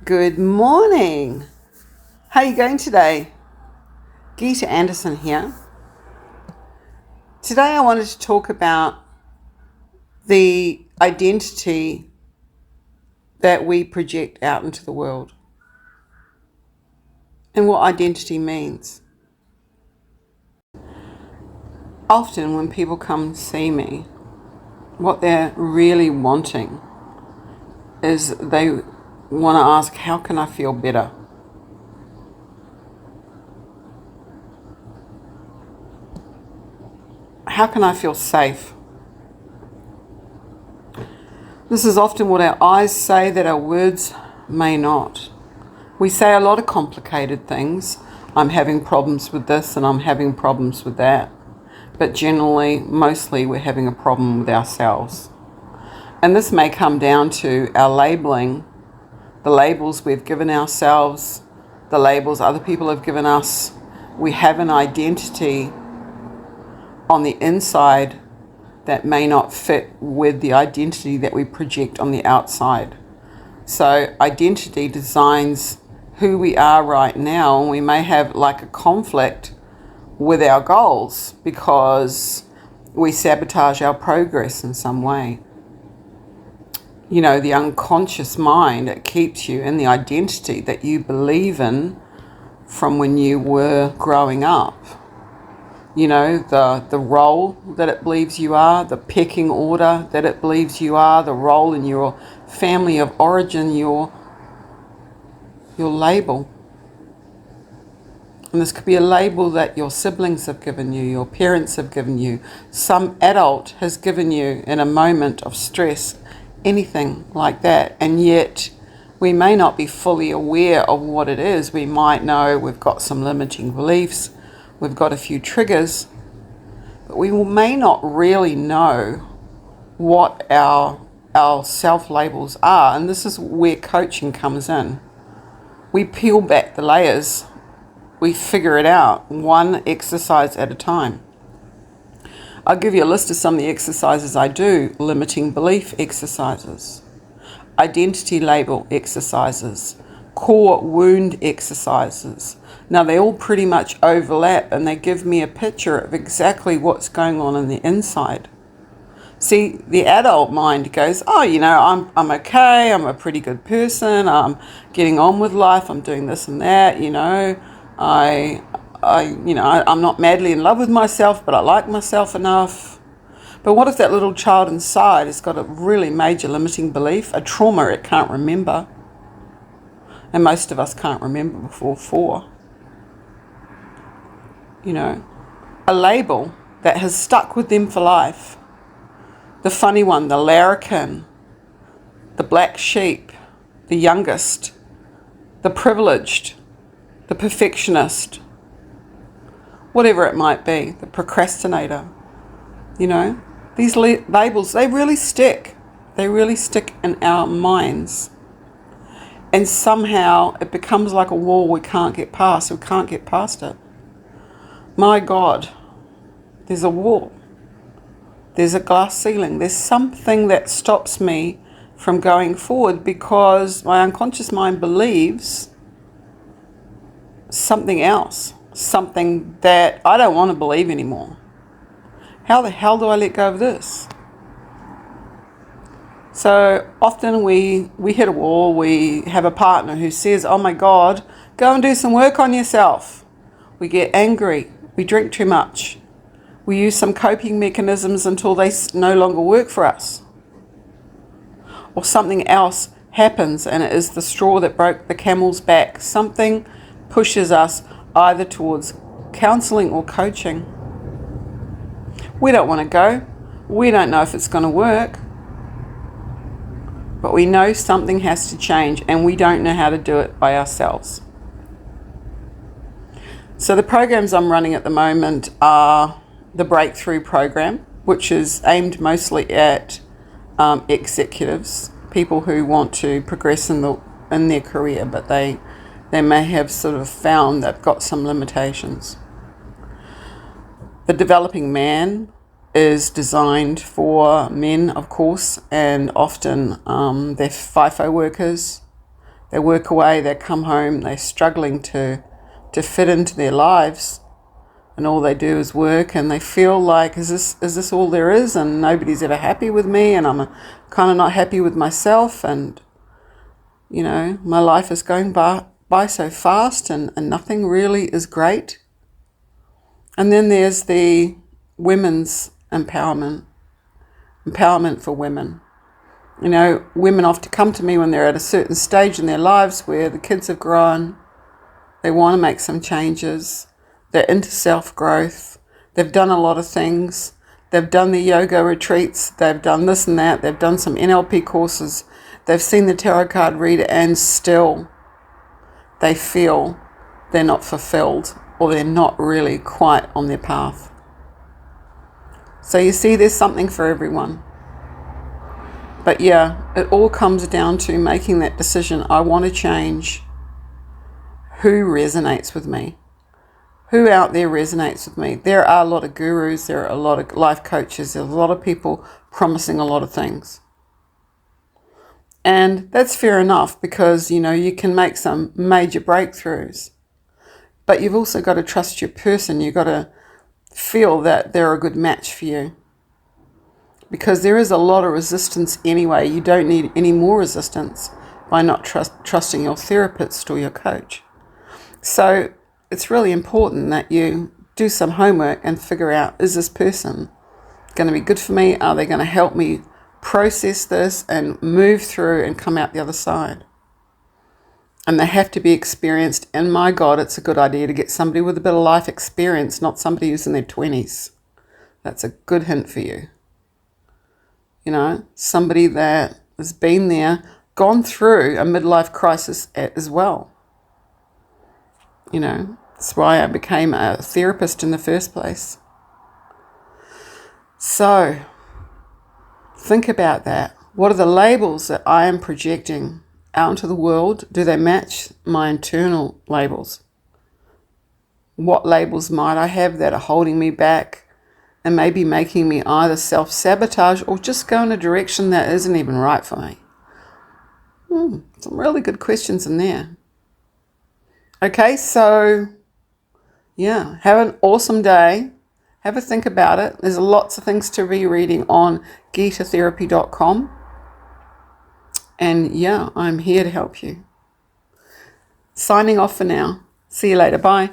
Good morning. How are you going today? Ghita Andersen here. Today I wanted to talk about the identity that we project out into the world and what identity means. Often when people come see me, what they're really wanting is they want to ask, how can I feel better? How can I feel safe? This is often what our eyes say that our words may not. We say a lot of complicated things. I'm having problems with this and I'm having problems with that. But generally, mostly we're having a problem with ourselves. And this may come down to our labeling, the labels we've given ourselves, the labels other people have given us. We have an identity on the inside that may not fit with the identity that we project on the outside. So identity designs who we are right now, and we may have like a conflict with our goals because we sabotage our progress in some way. You know, the unconscious mind, it keeps you in the identity that you believe in from when you were growing up. You know, the role that it believes you are, the pecking order that it believes you are, the role in your family of origin, your label. And this could be a label that your siblings have given you, your parents have given you, some adult has given you in a moment of stress, anything like that. And yet we may not be fully aware of what it is. We might know we've got some limiting beliefs, we've got a few triggers, but we may not really know what our self-labels are. And this is where coaching comes in. We peel back the layers. We figure it out one exercise at a time. I'll give you a list of some of the exercises I do. Limiting belief exercises, identity label exercises, core wound exercises. Now they all pretty much overlap and they give me a picture of exactly what's going on in the inside. See, the adult mind goes, oh, you know, I'm okay, I'm a pretty good person, I'm getting on with life, I'm doing this and that, you know, I'm not madly in love with myself, but I like myself enough. But what if that little child inside has got a really major limiting belief, a trauma it can't remember? And most of us can't remember before 4. You know, a label that has stuck with them for life. The funny one, the larrikin, the black sheep, the youngest, the privileged, the perfectionist, whatever it might be, the procrastinator. You know, these labels, they really stick. They really stick in our minds. And somehow it becomes like a wall we can't get past. We can't get past it. My God, there's a wall. There's a glass ceiling. There's something that stops me from going forward because my unconscious mind believes something else, something that I don't want to believe anymore. How the hell do I let go of this? So often we hit a wall, we have a partner who says, oh my God, go and do some work on yourself. We get angry, we drink too much. We use some coping mechanisms until they no longer work for us. Or something else happens and it is the straw that broke the camel's back. Something pushes us either towards counselling or coaching. We don't want to go. We don't know if it's going to work. But we know something has to change and we don't know how to do it by ourselves. So the programs I'm running at the moment are the Breakthrough program, which is aimed mostly at executives, people who want to progress in their career, but they may have sort of found they've got some limitations. The Developing Man is designed for men, of course, and often they're FIFO workers They work away, they come home, they're struggling to fit into their lives, and all they do is work, and they feel like, is this all there is, and nobody's ever happy with me, and I'm kind of not happy with myself, and my life is going by so fast, and nothing really is great. And then there's the women's empowerment for women. Women often come to me when they're at a certain stage in their lives where the kids have grown, they want to make some changes, they're into self-growth, they've done a lot of things, they've done the yoga retreats, they've done this and that, they've done some NLP courses, they've seen the tarot card reader, and still they feel they're not fulfilled, or they're not really quite on their path. So you see, there's something for everyone. But yeah, it all comes down to making that decision. I want to change. Who resonates with me? Who out there resonates with me? There are a lot of gurus, there are a lot of life coaches, there's a lot of people promising a lot of things. And that's fair enough, because, you can make some major breakthroughs. But you've also got to trust your person. You've got to feel that they're a good match for you. Because there is a lot of resistance anyway. You don't need any more resistance by not trusting your therapist or your coach. So it's really important that you do some homework and figure out, is this person going to be good for me? Are they going to help me process this and move through and come out the other side? And they have to be experienced. And my God, it's a good idea to get somebody with a bit of life experience, not somebody who's in their 20s. That's a good hint for you. Somebody that has been there, gone through a midlife crisis as well. That's why I became a therapist in the first place. So, think about that. What are the labels that I am projecting out into the world? Do they match my internal labels? What labels might I have that are holding me back and maybe making me either self-sabotage or just go in a direction that isn't even right for me? Some really good questions in there. Okay, so yeah, have an awesome day. Have a think about it. There's lots of things to be reading on GhitaTherapy.com. And yeah, I'm here to help you. Signing off for now. See you later. Bye.